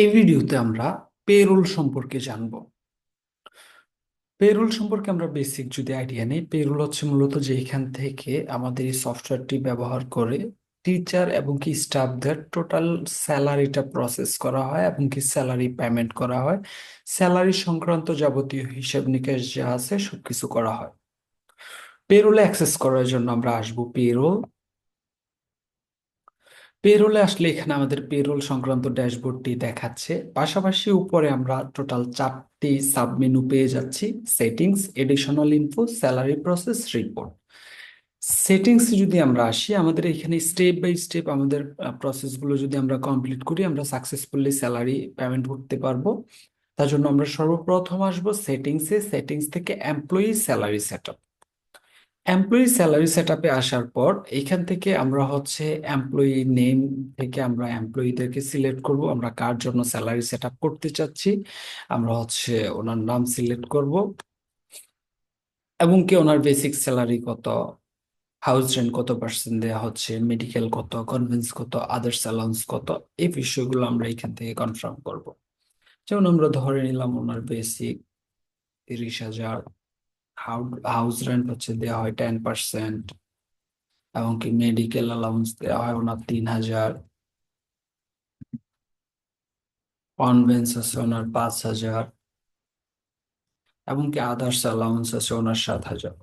এই ভিডিওতে আমরা পেরোল সম্পর্কে জানবো। পেরোল সম্পর্কে আমরা বেসিক যদি আইডিয়া নেই, পেরোল হচ্ছে মূলত যে এখান থেকে আমাদের এই সফটওয়্যারটি ব্যবহার করে টিচার এবং কি স্টাফদের টোটাল স্যালারিটা প্রসেস করা হয় এবং কি স্যালারি পেমেন্ট করা হয়। স্যালারি সংক্রান্ত যাবতীয় হিসাব নিকাশ যা আছে সবকিছু করা হয়। পেরোলে অ্যাক্সেস করার জন্য আমরা আসবো পেরোল। পেরোলে আসলে এখানে আমাদের পেরোল সংক্রান্ত ড্যাশবোর্ডটি দেখাচ্ছে, পাশাপাশি উপরে আমরা টোটাল 4টি সাব মেনু পেয়ে যাচ্ছি: settings, additional info, salary process, report. Settings যদি আমরা আসি, আমাদের এখানে স্টেপ বাই স্টেপ আমাদের প্রসেসগুলো যদি আমরা কমপ্লিট করি, আমরা সাকসেসফুলি স্যালারি পেমেন্ট করতে পারবো। তার জন্য আমরা সর্বপ্রথম আসবো সেটিংসে। সেটিংস থেকে employee salary set. Employee salary set আপে আসার পর এখান থেকে আমরা হচ্ছে এমপ্লয়ি নেম থেকে আমরা এমপ্লয়ীদেরকে সিলেক্ট করব, আমরা কার জন্য স্যালারি সেট আপ করতে চাচ্ছি। আমরা হচ্ছে ওনার নাম সিলেক্ট করব এবং কি ওনার বেসিক স্যালারি কত, হাউস রেন্ট কত পার্সেন্ট দেওয়া হচ্ছে, মেডিকেল কত, কনভেন্স কত, আদার্স অ্যালাউন্স কত, এই বিষয়গুলো আমরা এখান থেকে কনফার্ম করব। যেমন আমরা ধরে নিলাম ওনার বেসিক 30,000, হাউস রেন্ট হচ্ছে দেওয়া হয় 10%, এমনকি মেডিকেল অ্যালাউন্স দেওয়া হয় ওনার 3,000, কনভেন্স আছে ওনার 5,000, এমনকি আদার্স অ্যালাউন্স আছে ওনার 7,000।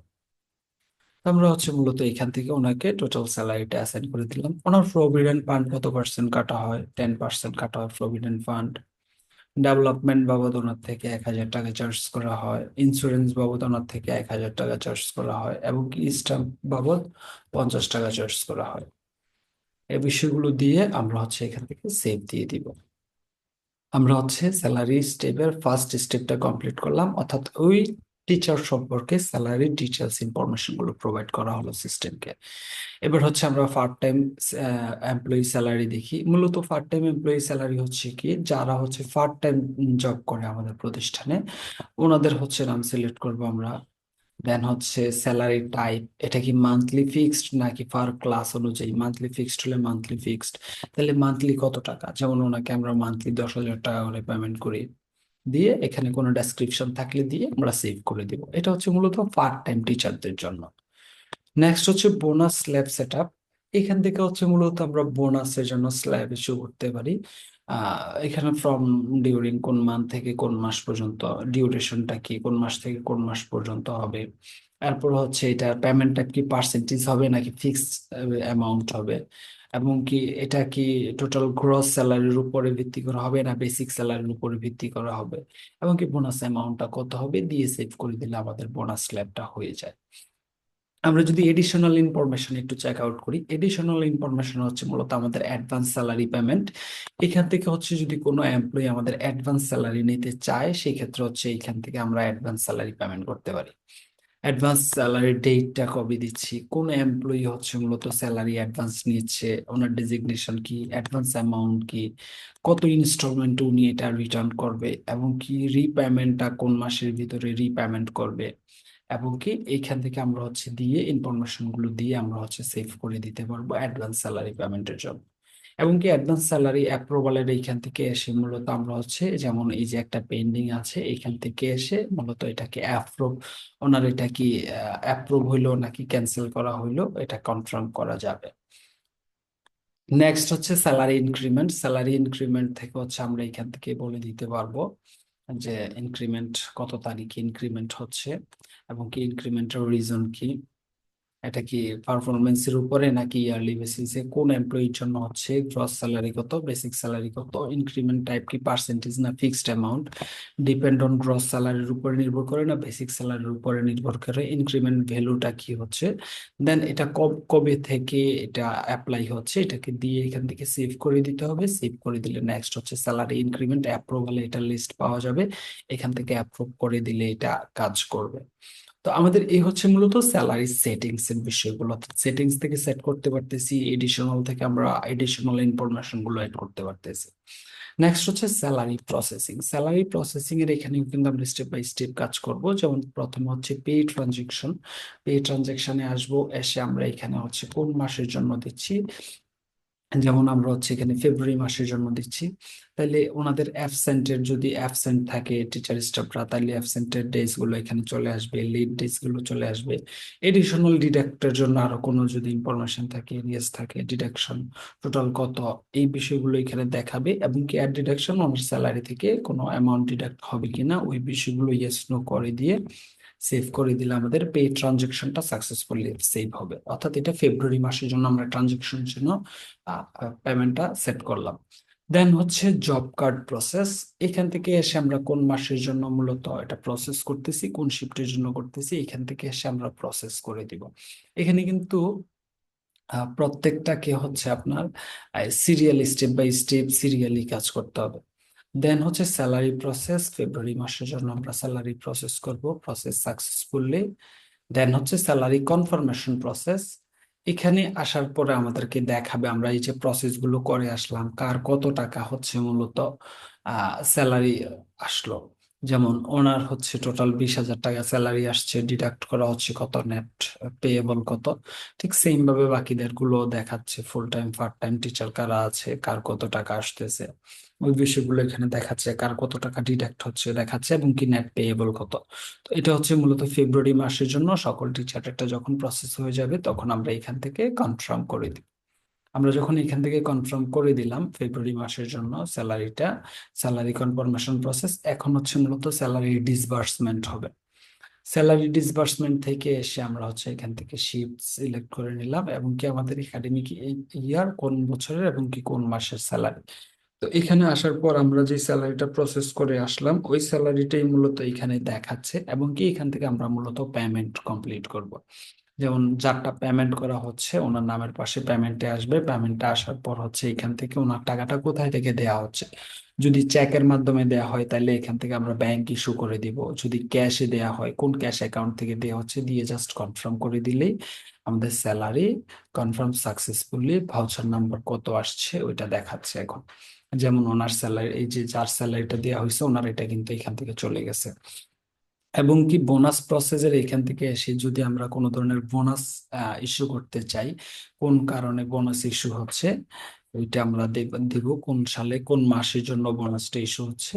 আমরা হচ্ছে মূলত এখান থেকে ওনাকে টোটাল স্যালারিটা অ্যাসাইন করে দিলাম। ওনার প্রভিডেন্ট ফান্ড কত পার্সেন্ট কাটা হয়? 10% কাটা হয় প্রভিডেন্ট ফান্ড। ডেভেলপমেন্ট বাবদ ওনার থেকে 1,000 টাকা চার্জ করা হয়। ইন্স্যুরেন্স বাবদ ওনার থেকে 1,000 টাকা চার্জ করা হয় এবং কি স্টাম্প বাবদ 50 টাকা চার্জ করা হয়। এই বিষয়গুলো দিয়ে আমরা হচ্ছে এখান থেকে সেভ দিয়ে দিব। আমরা হচ্ছে স্যালারি স্টেপের ফার্স্ট স্টেপটা কমপ্লিট করলাম, অর্থাৎ ওই টিচার সম্পর্কে স্যালারি ডিটেলস ইনফরমেশন গুলো প্রোভাইড করা হলো সিস্টেমকে। এবার হচ্ছে আমরা পার্ট টাইম এমপ্লয়ি স্যালারি দেখি। মূলত পার্ট টাইম এমপ্লয়ি স্যালারি হচ্ছে কি, যারা হচ্ছে পার্ট টাইম জব করে আমাদের প্রতিষ্ঠানে, ওনাদের হচ্ছে নাম সিলেক্ট করব আমরা। দেন হচ্ছে স্যালারি টাইপ, এটা কি মান্থলি ফিক্সড নাকি পার ক্লাস অনুযায়ী? মান্থলি ফিক্সড হলে মান্থলি ফিক্সড, তাহলে মান্থলি কত টাকা? যেমন ওনাকে আমরা মান্থলি 10,000 টাকা করে পেমেন্ট করি, দিয়ে এখানে কোনো ডেসক্রিপশন থাকলে দিয়ে আমরা সেভ করে দিব। এটা হচ্ছে মূলত পার্ট টাইম টিচারদের জন্য। নেক্সট হচ্ছে বোনাস স্ল্যাব সেট আপ। এখান থেকে হচ্ছে মূলত আমরা বোনাসের জন্য স্ল্যাব ইস্যু করতে পারি। এখানে ফ্রম ডিউরিং কোন মান্থ থেকে কোন মাস পর্যন্ত, ডিউরেশনটা কি, কোন মাস থেকে কোন মাস পর্যন্ত হবে। এরপর হচ্ছে এটা পেমেন্টটা কি পার্সেন্টেজ হবে নাকি ফিক্সড অ্যামাউন্ট হবে, এবং কি এটা কি টোটাল গ্রস স্যালারির উপরে ভিত্তি করা হবে না বেসিক স্যালারির উপরে ভিত্তি করা হবে, এবং কি বোনাস অ্যামাউন্টটা কত হবে, দিয়ে সেভ করে দিলে আমাদের বোনাস স্ল্যাবটা হয়ে যায়। আমরা যদি এডিশনাল ইনফরমেশন একটু চেক আউট করি, এডিশনাল ইনফরমেশন হচ্ছে মূলত আমাদের অ্যাডভান্স স্যালারি পেমেন্ট। এখান থেকে হচ্ছে যদি কোনো এমপ্লয়ি আমাদের অ্যাডভান্স স্যালারি নিতে চায়, সেই ক্ষেত্রে হচ্ছে এখান থেকে আমরা অ্যাডভান্স স্যালারি পেমেন্ট করতে পারি। অ্যাডভান্স স্যালারি ডেটটা কবে দিচ্ছি, কোন এমপ্লয়ি হচ্ছে মূলত স্যালারি অ্যাডভান্স নিচ্ছে, ওনার ডেজিগনেশন কি, অ্যাডভান্স অ্যামাউন্ট কি, কত ইনস্টলমেন্ট উনি এটা রিটার্ন করবে, এবং কি রিপেমেন্টটা কোন মাসের ভিতরে রিপেমেন্ট করবে, এবং কি এইখান থেকে আমরা হচ্ছে দিয়ে ইনফরমেশন গুলো দিয়ে আমরা হচ্ছে সেভ করে দিতে পারবো অ্যাডভান্স স্যালারি পেমেন্টের জন্য। এবং কি অ্যাডভান্স স্যালারি অ্যাপ্রুভালের এইখান থেকে এসে মূলত আমরা হচ্ছে, যেমন এই যে একটা পেন্ডিং আছে, এইখান থেকে এসে মূলত এটাকে অ্যাপ্রুভ, ওনার এটা কি অ্যাপ্রুভ হইলো নাকি ক্যান্সেল করা হইলো এটা কনফার্ম করা যাবে। নেক্সট হচ্ছে স্যালারি ইনক্রিমেন্ট। স্যালারি ইনক্রিমেন্ট থেকে হচ্ছে আমরা এখান থেকে বলে দিতে পারবো যে ইনক্রিমেন্ট কত তারিখে ইনক্রিমেন্ট হচ্ছে, এবং কি ইনক্রিমেন্টের রিজন কি, এটা কি পারফরমেন্সের উপরে নাকি ইয়ারলি বেসিসে, কোন এমপ্লয়ির জন্য হচ্ছে গ্রস স্যালারি কত, বেসিক স্যালারি কত, ইনক্রিমেন্ট টাইপ কি পার্সেন্টেজ না fixed amount, depend on gross স্যালারির উপরে নির্ভর করে না বেসিক স্যালারির উপরে নির্ভর করে, ইনক্রিমেন্ট ভ্যালুটা কি হচ্ছে, দেন এটা কবে থেকে এটা অ্যাপ্লাই হচ্ছে, এটাকে দিয়ে এখান থেকে সেভ করে দিতে হবে। সেভ করে দিলে নেক্সট হচ্ছে স্যালারি ইনক্রিমেন্ট অ্যাপ্রুভালে এটা লিস্ট পাওয়া যাবে, এখান থেকে অ্যাপ্রুভ করে দিলে এটা কাজ করবে। তো আমাদের এই হচ্ছে মূলত স্যালারি সেটিংস এর বিষয়গুলো। সেটিংস থেকে সেট করতে পারতেছি, এডিশনাল থেকে আমরা এডিশনাল ইনফরমেশন গুলো এড করতে পারতেছি। নেক্সট হচ্ছে স্যালারি প্রসেসিং। স্যালারি প্রসেসিং এর এখানেও কিন্তু আমরা স্টেপ বাই স্টেপ কাজ করব। যেমন প্রথমে হচ্ছে পে ট্রানজেকশন। পে ট্রানজেকশনে আসবো, এসে আমরা এখানে হচ্ছে কোন মাসের জন্য দিচ্ছি, যেমন আমরা হচ্ছে এখানে ফেব্রুয়ারি মাসের জন্য দিচ্ছি, তাহলে ওনাদের অ্যাবসেন্টের যদি অ্যাবসেন্ট থাকে টিচার স্টাফরা, তাহলে অ্যাবসেন্টের ডেজ গুলো এখানে চলে আসবে, লিড ডেজ গুলো চলে আসবে। এডিশনাল ডিডাক্টের জন্য আরো কোনো যদি ইনফরমেশন থাকে, এরিয়াস থাকে, ডিডাকশন টোটাল কত, এই বিষয়গুলো এখানে দেখাবে। এবং কি অ্যাড ডিডাকশন ওনার স্যালারি থেকে কোনো অ্যামাউন্ট ডিডাক্ট হবে কিনা, ওই বিষয়গুলো ইয়েস নো করে দিয়ে সেভ করে দিলে আমাদের পে ট্রানজেকশনটা সাকসেসফুলি সেভ হবে। অর্থাৎ এটা ফেব্রুয়ারি মাসের জন্য আমরা ট্রানজেকশনের জন্য পেমেন্টটা সেট করলাম। দেন হচ্ছে জব কার্ড প্রসেস। এখান থেকে এসে আমরা কোন মাসের জন্য মূলত এটা প্রসেস করতেছি, কোন শিফটের জন্য করতেছি, এখান থেকে এসে আমরা প্রসেস করে দিব। এখানে কিন্তু প্রত্যেকটাকে হচ্ছে আপনার serial, step by step serially কাজ করতে হবে। দেন হচ্ছে স্যালারি প্রসেস, ফেব্রুয়ারি মাসের জন্য আমরা স্যালারি প্রসেস করব, প্রসেস সাকসেসফুলি। দেন হচ্ছে স্যালারি কনফার্মেশন প্রসেস। এখানে আসার পরে আমাদেরকে দেখাবে আমরা এই যে প্রসেস গুলো করে আসলাম, কার কত টাকা হচ্ছে মূলত স্যালারি আসলো। যেমন ওনার হচ্ছে টোটাল 20,000 টাকা স্যালারি আসছে, ডিডাক্ট করা হচ্ছে কত, নেট পেয়েবল কত। ঠিক সেম ভাবে বাকিদের গুলো দেখাচ্ছে, full time part time teacher কারা আছে, কার কত টাকা আসতেছে, ওই বিষয়গুলো এখানে দেখাচ্ছে, কার কত টাকা ডিডাক্ট হচ্ছে দেখাচ্ছে, এবং কি নেট পেয়েবল কত। তো এটা হচ্ছে মূলত ফেব্রুয়ারি মাসের জন্য সকল টিচারটা যখন প্রসেস হয়ে যাবে তখন আমরা এখান থেকে কনফার্ম করে দিব। আমরা যখন এখান থেকে কনফার্ম করে দিলাম ফেব্রুয়ারি মাসের জন্য স্যালারিটা, স্যালারি কনফার্মেশন প্রসেস, এখন হচ্ছে মূলত স্যালারি ডিসবার্সমেন্ট হবে। স্যালারি ডিসবার্সমেন্ট থেকে এসে আমরা হচ্ছে এখান থেকে শিফট সিলেক্ট করে নিলাম, এবং কি আমাদের একাডেমিক ইয়ার কোন বছরের এবং কি কোন মাসের স্যালারি। তো এখানে আসার পর আমরা যে স্যালারিটা প্রসেস করে আসলাম ওই স্যালারিটাই মূলত এখানে দেখাচ্ছে, এবং কি এখান থেকে আমরা মূলত পেমেন্ট কমপ্লিট করব। যেমন যারটা পেমেন্ট করা হচ্ছে ওনার নামের পাশে পেমেন্টে আসবে, পেমেন্টটা আসার পর হচ্ছে এখান থেকে ওনার টাকাটা কোথায় থেকে দেয়া হচ্ছে। যদি চেকের মাধ্যমে দেয়া হয় তাহলে এখান থেকে আমরা ব্যাংক ইস্যু করে দিব, যদি ক্যাশে দেয়া হয় কোন ক্যাশ অ্যাকাউন্ট থেকে দেওয়া হচ্ছে দিয়ে জাস্ট কনফার্ম করে দিলেই আমাদের salary confirm successfully, voucher number কত আসছে ওইটা দেখাচ্ছে এখন। যেমন ওনার স্যালারি, এই যে যার স্যালারিটা দেওয়া হয়েছে ওনার এটা কিন্তু এখান থেকে চলে গেছে। এবং কি বোনাস প্রসেসের এখান থেকে এসে যদি আমরা কোনো ধরনের বোনাস ইস্যু করতে চাই, কোন কারণে বোনাস ইস্যু হচ্ছে ওইটা আমরা দিব, কোন সালে কোন মাসের জন্য বোনাসটা ইস্যু হচ্ছে,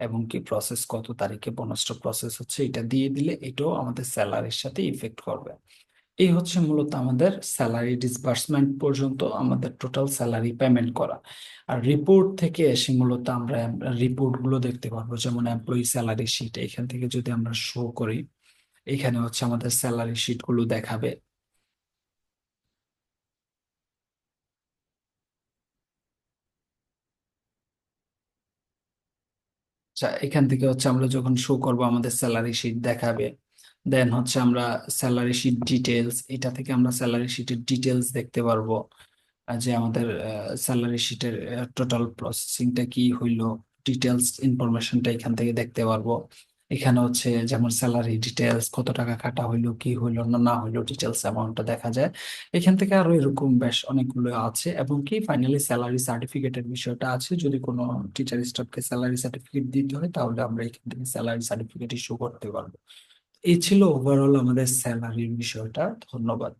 এবং কি প্রসেস কত তারিখে বোনাসটা প্রসেস হচ্ছে, এটা দিয়ে দিলে এটাও আমাদের স্যালারির সাথে ইফেক্ট করবে। এই হচ্ছে মূলত আমাদের স্যালারি ডিসবার্সমেন্ট পর্যন্ত আমাদের টোটাল স্যালারি পেমেন্ট করা। আর রিপোর্ট থেকে এসে মূলত আমরা রিপোর্ট গুলো দেখতে পারবো, যেমন এমপ্লয়ি স্যালারি শিট, এখান থেকে যদি আমরা শো করি এখানে হচ্ছে আমাদের স্যালারি শিট গুলো দেখাবে। আচ্ছা, এখান থেকে হচ্ছে আমরা যখন শো করব আমাদের স্যালারি শিট দেখাবে। দেন হচ্ছে আমরা স্যালারি শিট ডিটেলস, এটা থেকে আমরা স্যালারি শিটের ডিটেলস দেখতে পারবো, যে আমাদের স্যালারি শিটের টোটাল প্রসেসিংটা কি হইলো, ডিটেলস ইনফরমেশনটা এখান থেকে দেখতে পারবো। এখানে হচ্ছে যেমন স্যালারি ডিটেলস, কত টাকা কাটা হইলো, কি হইলো না না হইলো, ডিটেলস অ্যামাউন্টটা দেখা যায় এখান থেকে। আরো এরকম বেশ অনেকগুলো আছে, এবং কি ফাইনালি স্যালারি সার্টিফিকেটের বিষয়টা আছে, যদি কোনো টিচার স্টাফকে স্যালারি সার্টিফিকেট দিতে হয় তাহলে আমরা এখান থেকে স্যালারি সার্টিফিকেট ইস্যু করতে পারবো। এই ছিল ওভারঅল আমাদের স্যালারির বিষয়টা। ধন্যবাদ।